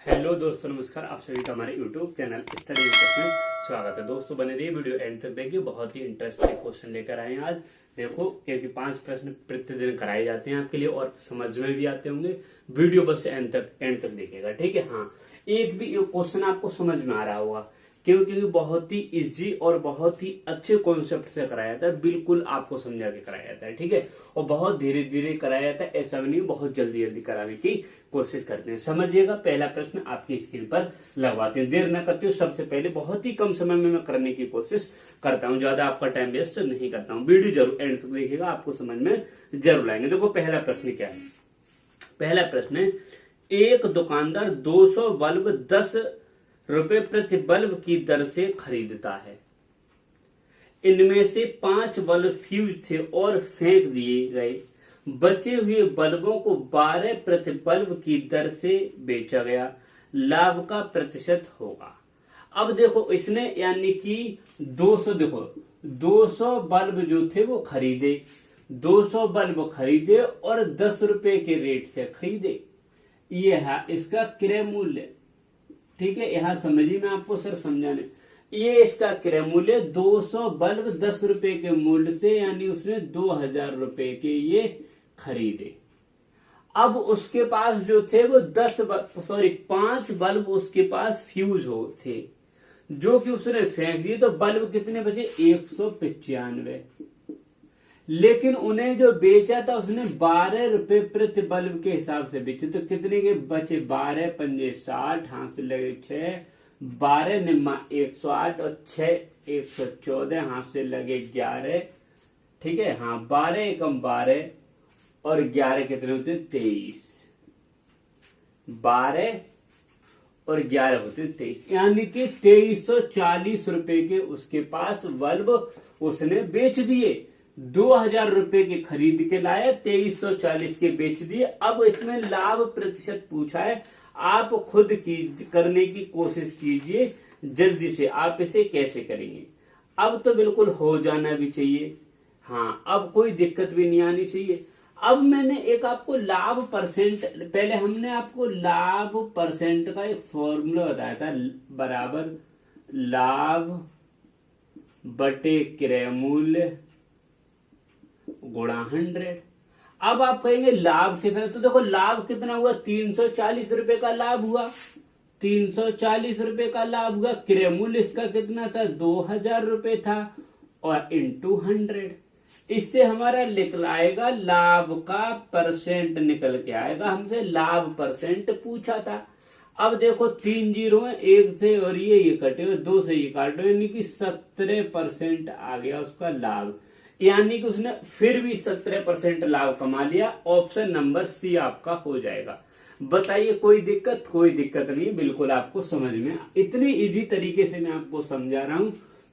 Hello दोस्तों, नमस्कार। आप सभी का हमारे यूट्यूब चैनल स्टडी में स्वागत है। दोस्तों बने रहिए, वीडियो एंड तक देखिए। बहुत ही इंटरेस्टिंग क्वेश्चन लेकर आए हैं आज। देखो, क्योंकि 5 प्रश्न प्रतिदिन कराए जाते हैं आपके लिए और समझ में भी आते होंगे। वीडियो बस एंड तक देखिएगा, ठीक है। हाँ, एक भी क्वेश्चन आपको समझ में आ रहा होगा, क्योंकि बहुत ही इजी और बहुत ही अच्छे कॉन्सेप्ट से कराया जाता है। बिल्कुल आपको समझा के कराया जाता है, ठीक है। और बहुत धीरे धीरे कराया जाता है, ऐसा भी नहीं बहुत जल्दी जल्दी कराने की कोशिश करते हैं। समझिएगा, पहला प्रश्न आपकी स्क्रीन पर लगवाते हैं। देर न करते हो, सबसे पहले बहुत ही कम समय में मैं करने की कोशिश करता हूं, ज्यादा आपका टाइम वेस्ट नहीं करता हूं। वीडियो जरूर एंड तक देखिएगा, आपको समझ में जरूर आएंगे। देखो, पहला प्रश्न क्या है। पहला प्रश्न है, एक दुकानदार 200 बल्ब 10 रुपए प्रति बल्ब की दर से खरीदता है। इनमें से 5 बल्ब फ्यूज थे और फेंक दिए गए। बचे हुए बल्बों को 12 प्रति बल्ब की दर से बेचा गया। लाभ का प्रतिशत होगा। अब देखो, इसने यानी कि 200, देखो 200 बल्ब जो थे वो खरीदे, 200 बल्ब खरीदे और 10 रुपए के रेट से खरीदे। ये है इसका क्रय मूल्य, ठीक है। यहां समझिए, मैं आपको सिर्फ समझाने, ये इसका क्रय मूल्य 200 बल्ब 10 रुपए के मूल्य से, यानी उसने 2000 रुपए के ये खरीदे। अब उसके पास जो थे वो 5 बल्ब उसके पास फ्यूज हो थे, जो कि उसने फेंक दिए। तो बल्ब कितने बचे? 195। लेकिन उन्हें जो बेचा था उसने 12 रुपए प्रति बल्ब के हिसाब से बेचे। तो कितने के बचे? 12 पंजे 60, हाथ से लगे 6, 12 निम्मा 108 और 6 114, हाथ से लगे 11, ठीक है। हाँ, 12 एकम 12 और 11 कितने होते? 23। 12 और 11 होते 23, यानी कि 2340 रुपए के उसके पास बल्ब उसने बेच दिए। 2000 रुपए के खरीद के लाया, 2340 के बेच दिए। अब इसमें लाभ प्रतिशत पूछा है, आप खुद की करने की कोशिश कीजिए जल्दी से। आप इसे कैसे करेंगे? अब तो बिल्कुल हो जाना भी चाहिए। हाँ, अब कोई दिक्कत भी नहीं आनी चाहिए। अब मैंने एक आपको लाभ परसेंट, पहले हमने आपको लाभ परसेंट का एक फॉर्मूला बताया था, बराबर लाभ बटे क्रय मूल्य गुणा 100। अब आप कहेंगे लाभ कितना, तो देखो लाभ कितना हुआ? 340 रुपए का लाभ हुआ, 340 रुपए का लाभ हुआ। क्रय मूल्य इसका कितना था? 2000 रुपए था, और इंटू 100। इससे हमारा निकल आएगा लाभ का परसेंट, निकल के आएगा। हमसे लाभ परसेंट पूछा था। अब देखो 3 जीरो है, 1 से और ये कटे हुए, 2 से ये काटो, यानी कि 17% आ गया उसका लाभ। यानी कि उसने फिर भी 17% लाभ कमा लिया। ऑप्शन नंबर सी आपका हो जाएगा। बताइए, कोई दिक्कत? कोई दिक्कत नहीं, बिल्कुल आपको समझ में, इतनी इजी तरीके से मैं आपको समझा रहा हूं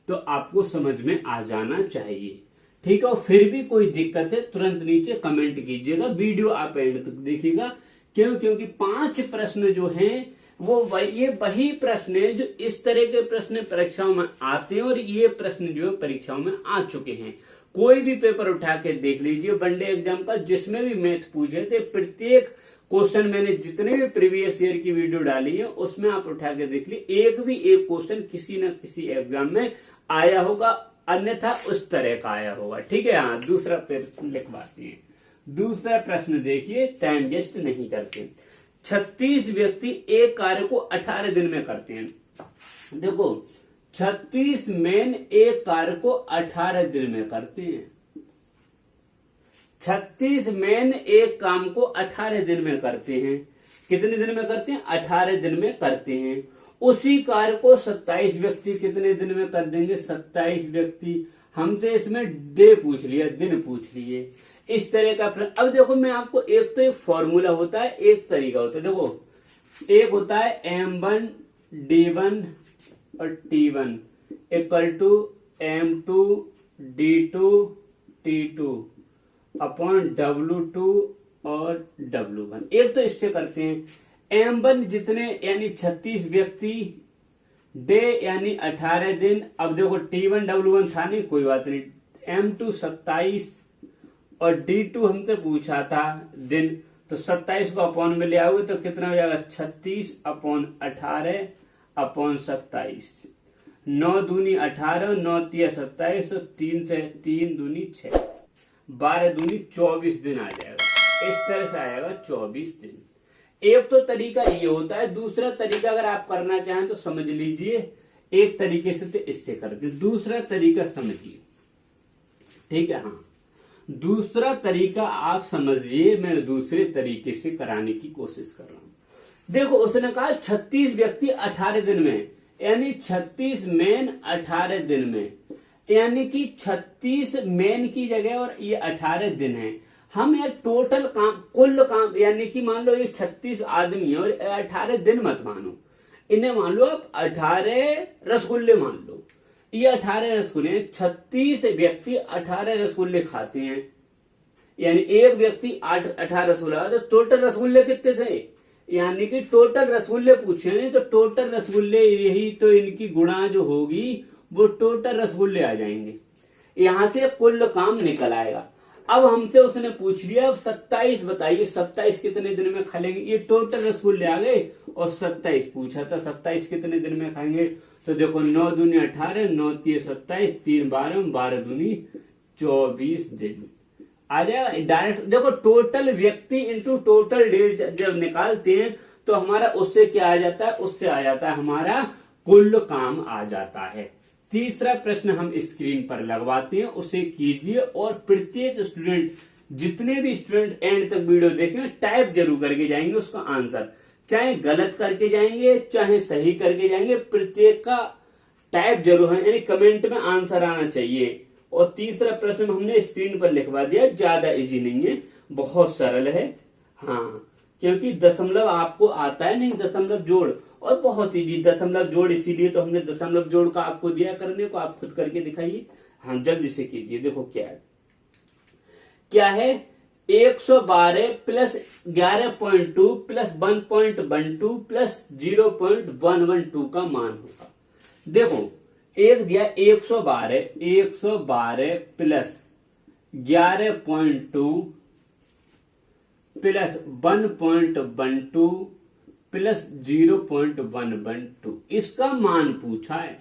तो आपको समझ में आ जाना चाहिए, ठीक है। और फिर भी कोई दिक्कत है, तुरंत नीचे कमेंट कीजिएगा। वीडियो आप एंड तक देखिएगा। क्योंकि 5 प्रश्न जो हैं वो ये वही प्रश्न है जो इस तरह के प्रश्न परीक्षाओं में आते हैं, और ये प्रश्न जो परीक्षाओं में आ चुके हैं। कोई भी पेपर उठा के देख लीजिए वनडे एग्जाम का, जिसमें भी मैथ पूछे थे, प्रत्येक क्वेश्चन मैंने जितने भी प्रीवियस ईयर की वीडियो डाली है उसमें आप उठा के देख लीजिए, एक भी एक क्वेश्चन किसी न किसी एग्जाम में आया होगा, अन्यथा उस तरह का आया होगा, ठीक है। हाँ, दूसरा प्रश्न लिखवाते हैं। दूसरा प्रश्न देखिए, टाइम वेस्ट नहीं करते। 36 व्यक्ति एक कार्य को 18 दिन में करते हैं। देखो, 36 मैन एक कार्य को 18 दिन में करते हैं। 36 मैन एक काम को 18 दिन में करते हैं। कितने दिन में करते हैं? 18 दिन में करते हैं। उसी कार्य को 27 व्यक्ति कितने दिन में कर देंगे? 27 व्यक्ति। हमसे इसमें डे पूछ लिया, दिन पूछ लिए, इस तरह का प्रश्न। अब देखो, मैं आपको एक तो एक फॉर्मूला होता है, एक तरीका होता है। देखो, एक होता है M1 D1 और T1 equal to M2 D2 T2 upon W2 और W1। एक तो इससे करते हैं। M1 जितने, यानी 36 व्यक्ति, डे यानी 18 दिन। अब देखो T1 W1 था नहीं, कोई बात नहीं। M2 27 और D2 हमसे पूछा था दिन, तो 27 को अपॉन में ले आओगे तो कितना हो जाएगा 36/18/27। 9 दूनी 18, 9 तिया 27, तो 3 से 3 दूनी 6, 12 दूनी 24 दिन आ जाएगा। इस तरह से आएगा 24 दिन। एक तो तरीका ये होता है, दूसरा तरीका अगर आप करना चाहें तो समझ लीजिए, एक तरीके से तो इससे करते, दूसरा तरीका समझिए, ठीक है। हाँ, दूसरा तरीका आप समझिए, मैं दूसरे तरीके से कराने की कोशिश कर रहा हूं। देखो उसने कहा 36 व्यक्ति 18 दिन में, यानी 36 मेन 18 दिन में, यानी कि 36 मेन की जगह और ये 18 दिन है। हम ये टोटल काम, कुल काम, यानी कि मान लो ये 36 आदमी है और 18 दिन मत मानो, इन्हें मान लो आप 18 रसगुल्ले मान लो, ये 18 रसगुल्ले, 36 व्यक्ति 18 रसगुल्ले खाते हैं, यानी एक व्यक्ति 18 रसगुल्ला, तो टोटल रसगुल्ले कितने थे, यानी कि टोटल रसगुल्ले पूछे नहीं तो टोटल रसगुल्ले यही तो इनकी गुणा जो होगी वो टोटल रसगुल्ले आ जाएंगे, यहां से कुल काम निकल आएगा। अब हमसे उसने पूछ लिया, अब 27 बताइए 27 कितने दिन में खा लेंगे, ये टोटल रसगुल्ले आ गए और 27 पूछा था 27 कितने दिन में खाएंगे, तो देखो 9 दूनी 18, 9 तिया 27, 3 12, 12 दूनी 24 दिन आ जाएगा डायरेक्ट। देखो टोटल व्यक्ति इंटू टोटल डेज जब निकालते हैं तो हमारा उससे क्या आ जाता है, उससे आ जाता है हमारा कुल काम आ जाता है। तीसरा प्रश्न हम स्क्रीन पर लगवाते हैं, उसे कीजिए और प्रत्येक स्टूडेंट, जितने भी स्टूडेंट एंड तक वीडियो देखेंगे टाइप जरूर करके जाएंगे उसका आंसर, चाहे गलत करके जाएंगे चाहे सही करके जाएंगे, प्रत्येक का टाइप जरूर है, यानी कमेंट में आंसर आना चाहिए। और तीसरा प्रश्न हमने स्क्रीन पर लिखवा दिया, ज्यादा इजी नहीं है, बहुत सरल है। हाँ, क्योंकि दशमलव आपको आता है नहीं, दशमलव जोड़, और बहुत इजी दशमलव जोड़, इसीलिए तो हमने दशमलव जोड़ का आपको दिया करने को, आप खुद करके दिखाइए। हाँ जल्दी से कीजिए। देखो क्या है 112 प्लस 11.2 प्लस 1.12 प्लस 0.112 का मान होगा। देखो एक दिया 112 प्लस 11.2 प्लस 1.12 प्लस 0.112, इसका मान पूछा है,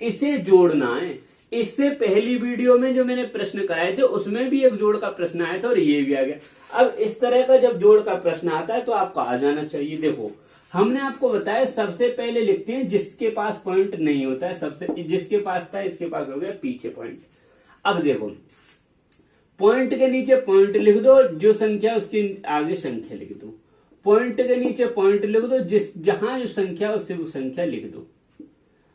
इसे जोड़ना है। इससे पहली वीडियो में जो मैंने प्रश्न कराए थे उसमें भी एक जोड़ का प्रश्न आया था और ये भी आ गया। अब इस तरह का जब जोड़ का प्रश्न आता है तो आपको आ जाना चाहिए। देखो हमने आपको बताया सबसे पहले लिखते हैं जिसके पास पॉइंट नहीं होता है, सबसे जिसके पास था इसके पास हो गया पीछे पॉइंट। अब देखो पॉइंट के नीचे पॉइंट लिख दो, जो संख्या उसके आगे संख्या लिख दो, पॉइंट के नीचे पॉइंट लिख दो, जहां जो संख्या उससे वो संख्या लिख दो,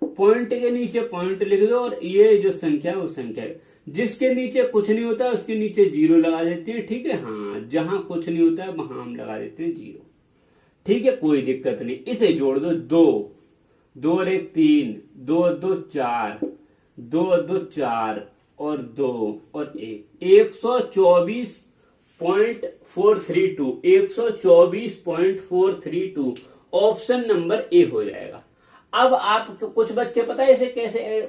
पॉइंट के नीचे पॉइंट लिख दो, और ये जो संख्या वो संख्या, जिसके नीचे कुछ नहीं होता उसके नीचे 0 लगा देते हैं, ठीक है। हाँ, जहां कुछ नहीं होता है वहां हम लगा देते हैं 0, ठीक है, कोई दिक्कत नहीं। इसे जोड़ दो, 2 और 1 3, 2 और 2 4, 2 और 2 4 और 2 और 1, 124.432, 124.432 ऑप्शन नंबर ए हो जाएगा। अब आप कुछ बच्चे पता है इसे कैसे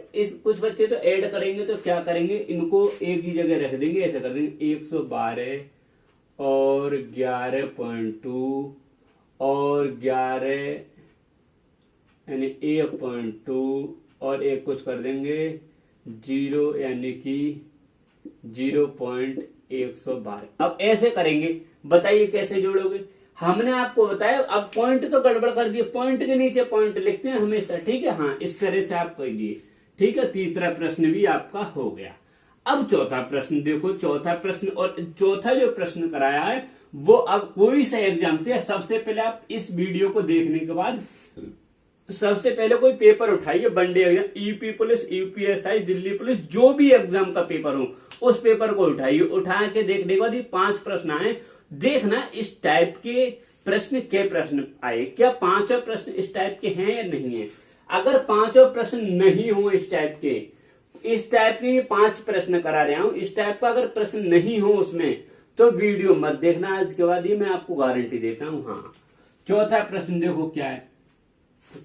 कुछ बच्चे तो ऐड करेंगे, तो क्या करेंगे, इनको एक ही जगह रख देंगे, ऐसे कर देंगे 112 और 11.2 और 11 यानी 1.2 और एक कुछ कर देंगे 0 यानी कि 0.112। अब ऐसे करेंगे, बताइए कैसे जोड़ोगे। हमने आपको बताया, अब पॉइंट तो गड़बड़ कर दिए, पॉइंट के नीचे पॉइंट लिखते हैं हमेशा, ठीक है। हाँ, इस तरह से आप करिए, ठीक है। तीसरा प्रश्न भी आपका हो गया। अब चौथा प्रश्न देखो, चौथा प्रश्न और चौथा जो प्रश्न कराया है वो अब कोई सा एग्जाम से, सबसे पहले आप इस वीडियो को देखने के बाद सबसे पहले कोई पेपर उठाइए, one day exam, UP police, UPSI, Delhi police, जो भी एग्जाम का पेपर हो उस पेपर को उठाइए। उठा के देखने के बाद ये 5 प्रश्न आए, देखना इस टाइप के प्रश्न के प्रश्न आए, क्या 5 प्रश्न इस टाइप के हैं या नहीं है। अगर 5 प्रश्न नहीं हो इस टाइप के, इस टाइप के 5 प्रश्न करा रहा हूं, इस टाइप का अगर प्रश्न नहीं हो उसमें तो वीडियो मत देखना आज के बाद, ये मैं आपको गारंटी देता हूं। हाँ, चौथा प्रश्न देखो क्या है।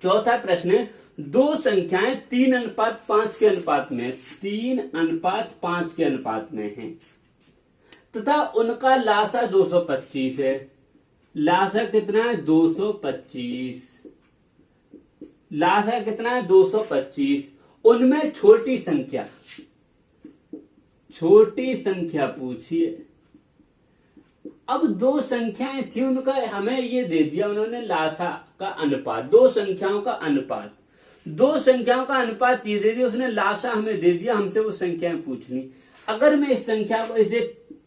चौथा प्रश्न है, 2 संख्याएं 3:5 के अनुपात में, 3:5 के अनुपात में हैं। तथा उनका लासा 225 है। लासा कितना है? 225। लासा कितना है? 225। उनमें छोटी संख्या पूछिए। अब दो संख्याएं थी, उनका हमें ये दे दिया उन्होंने लासा का अनुपात, दो संख्याओं का अनुपात। दो संख्याओं का अनुपात ये दे दिया उसने, लासा हमें दे दिया, हमसे वो संख्याएं पूछनी। अगर मैं इस संख्या को इसे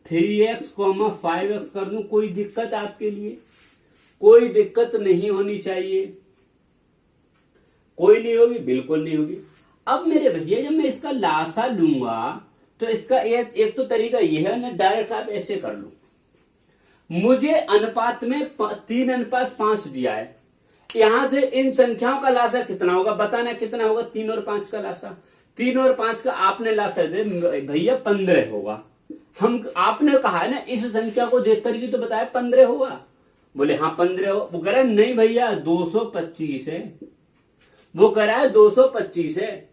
3x, 5x कर दूं, कोई दिक्कत आपके लिए? कोई दिक्कत नहीं होनी चाहिए। कोई नहीं होगी, बिल्कुल नहीं होगी। अब मेरे भैया जब मैं इसका लासा लूंगा तो इसका एक तो तरीका यह है ना, डायरेक्ट आप ऐसे कर लो। मुझे अनुपात में 3:5 दिया है, यहां से इन संख्याओं का लासा कितना होगा बताना, कितना होगा? 3 और 5 का लासा। 3 और 5 का आपने लासा दे भैया 15 होगा। आपने कहा है ना इस संख्या को देख करके तो बताया 15 होगा। बोले हाँ 15 हो। वो कह रहा है नहीं भैया 225 है। वो कह रहा है 225 है।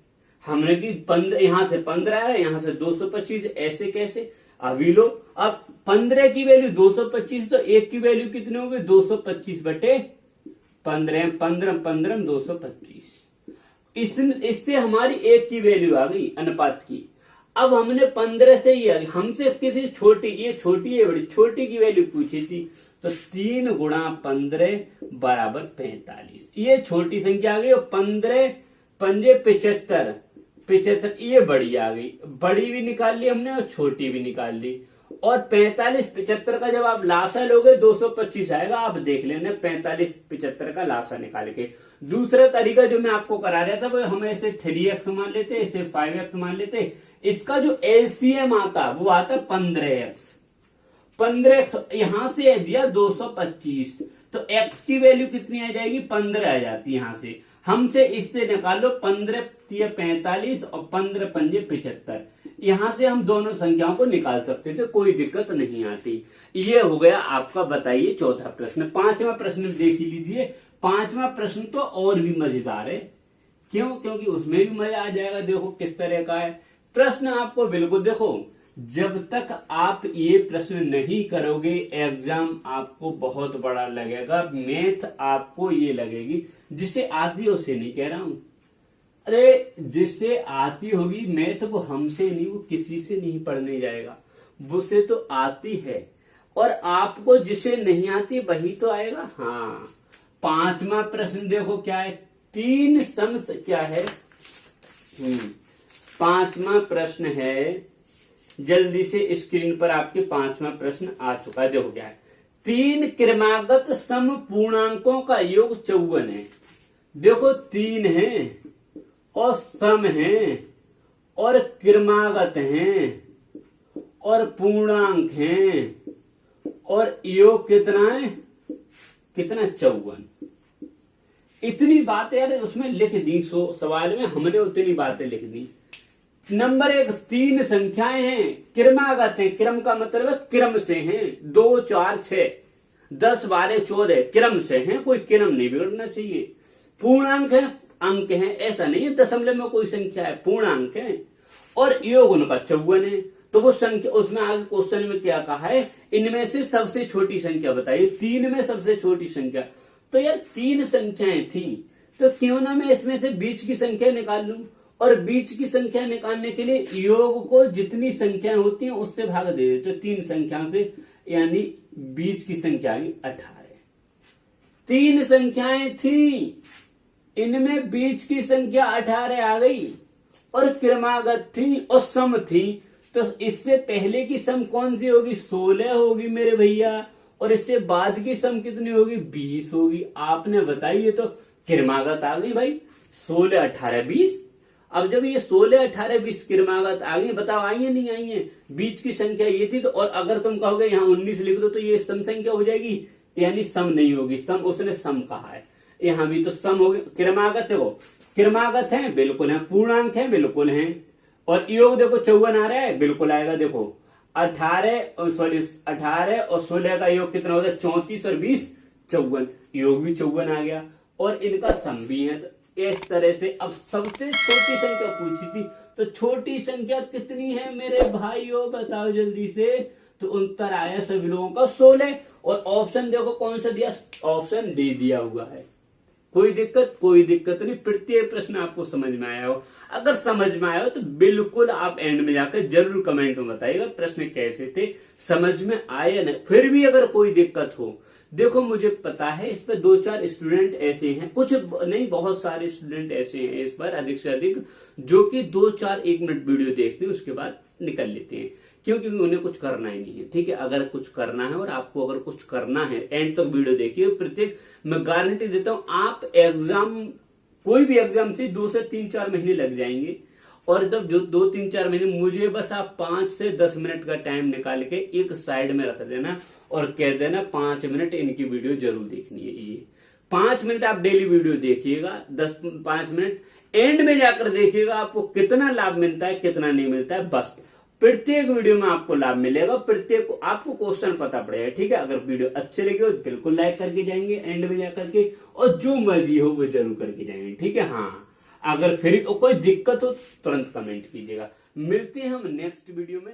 हमने की 15, यहां से 15 है, यहां से 225, ऐसे कैसे? अभी लो, अब 15 की वैल्यू 225 तो एक की वैल्यू कितनी होगी? 225 बटे 15, 15 225। इससे हमारी एक की वैल्यू आ गई अनुपात की। अब हमने 15 से ही हमसे किसी छोटी, ये छोटी है बड़ी, छोटी की वैल्यू पूछी थी, तो 3 × 15 = 45। ये छोटी संख्या आ गई। और 15 पंजे 75, ये बड़ी आ गई। बड़ी भी निकाल ली हमने और छोटी भी निकाल ली। और 45 75 का जब आप लासा लोगे 225 आएगा। आप देख लेना 45 75 का लासा निकाल के। दूसरा तरीका जो मैं आपको करा रहा था वो हम ऐसे 3x मान लेते, इसे 5x मान लेते। इसका जो एलसीएम आता वो आता 15x। 15x यहां से दिया 225, तो x की वैल्यू कितनी आ जाएगी? 15 आ जाती है। यहां से हमसे इससे निकालो 15 × 45 और 15 पंजे 75। यहां से हम दोनों संख्याओं को निकाल सकते थे, कोई दिक्कत नहीं आती। ये हो गया आपका। बताइए चौथा प्रश्न। पांचवा प्रश्न देख लीजिए। पांचवा प्रश्न तो और भी मजेदार है। क्यों? क्योंकि उसमें भी मजा आ जाएगा। देखो किस तरह का है प्रश्न। आपको बिल्कुल देखो, जब तक आप ये प्रश्न नहीं करोगे एग्जाम आपको बहुत बड़ा लगेगा। मैथ आपको ये लगेगी, जिसे आती है उसे नहीं कह रहा हूं। अरे जिससे आती होगी मैथ वो हमसे नहीं, वो किसी से नहीं पढ़ने जाएगा, उससे तो आती है। और आपको जिसे नहीं आती वही तो आएगा। हाँ, पांचवा प्रश्न देखो क्या है। 3 सम क्या है? पांचवा प्रश्न है, जल्दी से स्क्रीन पर आपके पांचवा प्रश्न आ चुका है। देखो क्या है। 3 क्रमागत सम पूर्णांकों का योग 54 है। देखो 3 है और सम है और क्रमागत हैं और पूर्णांक हैं और योग कितना है? कितना? 54। इतनी बातें यार उसमें लिख दी। सवाल में हमने उतनी बातें लिख दी। नंबर 1, 3 संख्याएं हैं, क्रमागत है। क्रम का मतलब है क्रम से हैं। 2 4 6 10 12 14 क्रम से हैं, कोई क्रम नहीं बिगड़ना चाहिए। पूर्णांक है, अंक है, ऐसा नहीं है दशमलव में कोई संख्या है, पूर्णांक है। और योग उनका 54 है। तो वो संख्या उसमें आगे क्वेश्चन में क्या कहा है? इनमें से सबसे छोटी संख्या बताइए। 3 में सबसे छोटी संख्या। तो यार 3 संख्याएं थी, तो क्यों ना मैं इसमें से बीच की संख्या निकाल लूं। और बीच की संख्या निकालने के लिए योग को जितनी संख्याएं होती हैं उससे भाग दे देते। तो 3 संख्या से, यानी बीच की संख्या 18। 3 संख्याएं थी, इनमें बीच की संख्या 18 आ गई। और क्रमागत थी और सम थी, तो इससे पहले की सम कौन सी होगी? 16 होगी मेरे भैया। और इससे बाद की सम कितनी होगी? 20 होगी। आपने बताई, ये तो क्रमागत आ गई भाई। 16 18 20। अब जब ये 16 18 20 क्रमागत आ गई, बताओ आई है नहीं आई है? बीच की संख्या ये थी। तो और अगर तुम कहोगे यहाँ 19 लिख दो तो ये सम संख्या हो जाएगी, यानी सम नहीं होगी। सम उसने सम कहा है, यहाँ भी तो सम होगी। क्रमागत है, वो क्रमागत है, बिल्कुल है। पूर्णांक है, बिल्कुल है। और योग देखो 54 आ रहा है, बिल्कुल आएगा। देखो 18 और 16 का योग कितना होता है? 34 और 20 54, योग भी 54 आ गया। और इनका सम भी है। तो इस तरह से अब सबसे छोटी संख्या पूछी थी, तो छोटी संख्या कितनी है मेरे भाइयों? बताओ जल्दी से। तो उत्तर आया सभी लोगों का 16। और ऑप्शन देखो कौन सा दिया, ऑप्शन डी दिया हुआ है। कोई दिक्कत नहीं। प्रत्येक प्रश्न आपको समझ में आया हो, अगर समझ में आया हो तो बिल्कुल आप एंड में जाकर जरूर कमेंट में बताइएगा प्रश्न कैसे थे, समझ में आए या नहीं। फिर भी अगर कोई दिक्कत हो, देखो मुझे पता है इस पर 2-4 स्टूडेंट ऐसे हैं, कुछ नहीं बहुत सारे स्टूडेंट ऐसे हैं इस पर अधिक से अधिक, जो कि 2-4 1 मिनट वीडियो देखते हैं उसके बाद निकल लेते हैं, क्योंकि उन्हें कुछ करना ही नहीं है। ठीक है, अगर कुछ करना है और आपको अगर कुछ करना है एंड तक वीडियो देखिए। प्रत्येक मैं गारंटी देता हूं, आप एग्जाम कोई भी एग्जाम से 2 से 3-4 महीने लग जाएंगे, और जब जो 2-3-4 महीने, मुझे बस आप 5 से 10 मिनट का टाइम निकाल के एक साइड में रख देना और कह देना 5 मिनट इनकी वीडियो जरूर देखनी है। ये 5 मिनट आप डेली वीडियो देखिएगा, 5 मिनट एंड में जाकर देखिएगा आपको कितना लाभ मिलता है कितना नहीं मिलता है। बस प्रत्येक वीडियो में आपको लाभ मिलेगा, प्रत्येक आपको क्वेश्चन पता पड़ेगा। ठीक है, अगर वीडियो अच्छे लगे हो तो बिल्कुल लाइक करके जाएंगे एंड में जाकर के, और जो मर्जी हो वो जरूर करके जाएंगे। ठीक है, हाँ अगर फिर कोई दिक्कत हो तुरंत कमेंट कीजिएगा। मिलते हैं हम नेक्स्ट वीडियो में।